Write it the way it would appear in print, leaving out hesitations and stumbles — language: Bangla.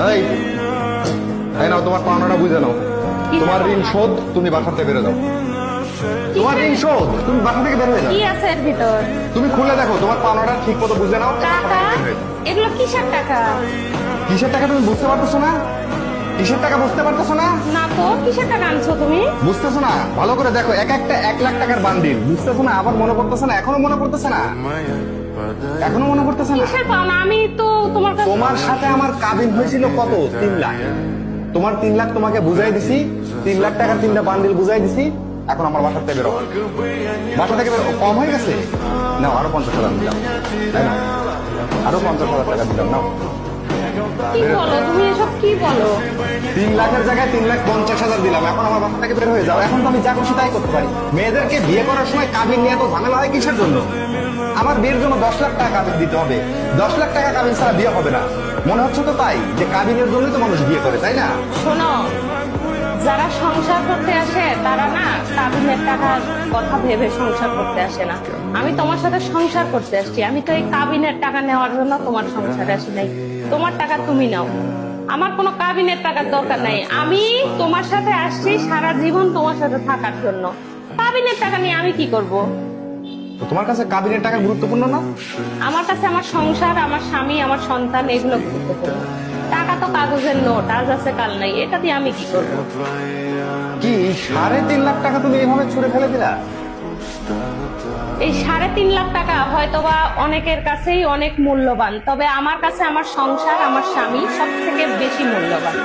এই এই নাও তোমার পাওনাটা বুঝে নাও। তোমার ঋণ শোধ, তুমি বাসা থেকে বেরো যাও। তোমার ঋণ শোধ, তুমি বাসা থেকে বের হয়ে যাও। কি আছে এর ভিতর? তুমি খুলে দেখো তোমার পাওনাটা ঠিক মতো বুঝে নাও। টাকা? এগুলো কিসের টাকা? কিসের টাকা তুমি বুঝতে পারতেছো না? কিসের টাকা বুঝতে পারতেছো না? না তো, কিসের টাকা আনছো তুমি? বুঝতেছো না? ভালো করে দেখো, এক একটা 1 লাখ টাকার বান্ডিল। বুঝতেছো না? আবার মনে পড়তেছে না? এখনো মনে পড়তেছে না? এখনো মনে পড়তেছে না? কিসের পাওনা? আমি তো তোমার কাছে তোমার সাথে আমার কাবিন হয়েছিল কত? 3 লাখ। তোমার 3 লাখ তোমাকে বুঝাই দিছি, 3 লাখ টাকার 3টা বান্ডিল বুঝাই দিছি। এখন আমার বাসা থেকে বেরো। বাসা থেকে বেরো। কম হয়ে গেছে? নাও আরো 50,000 দিলাম। তাই না? আরো 50,000 টাকা দিলাম। নাও। কি বলো তুমি? এসব কি বলো? 3 লাখের জায়গায় 3,50,000 দিলাম। এখন আমার বাসা থেকে বের হয়ে যাও। এখন তো আমি যা খুশি তাই করতে পারি। মেয়েদেরকে বিয়ে করার সময় কাবিন নিয়ে তো ঝামেলা হয় কিসের জন্য? আমার বিয়ের জন্য 10 লাখ টাকা কাবিন দিতে হবে। 10 লাখ টাকা কাবিন ছাড়া বিয়ে হবে না। মনে হচ্ছে তো তাই যে কাবিনের জন্যই তো মানুষ বিয়ে করে, তাই না? শোনো, যারা সংসার করতে আসে তারা না কাবিনের টাকার কথা ভেবে সংসার করতে আসে না। আমি তোমার সাথে সংসার করতে আসছি। আমি তো এই কাবিনের টাকা নেওয়ার জন্য তোমার সংসারে আসি নাই। তোমার টাকা তুমি নাও, আমার কোনো কাবিনের টাকার দরকার নাই। আমি তোমার সাথে আসছি সারা জীবন তোমার সাথে থাকার জন্য। কাবিনের টাকা নিয়ে আমি কি করব? তো তোমার কাছে কাবিনের টাকা গুরুত্বপূর্ণ না? আমার কাছে আমার সংসার, আমার স্বামী, আমার সন্তান এগুলো গুরুত্বপূর্ণ। টাকা তো কাগজের নোট, আজ আছে কাল নাই। এটা দিয়ে আমি কি করব? কি 3.5 লাখ টাকা তুমি এইভাবে ছুড়ে ফেলে দিলা? এই 3.5 লাখ টাকা হয়তোবা অনেকের কাছেই অনেক মূল্যবান, তবে আমার কাছে আমার সংসার, আমার স্বামী সব থেকে বেশি মূল্যবান।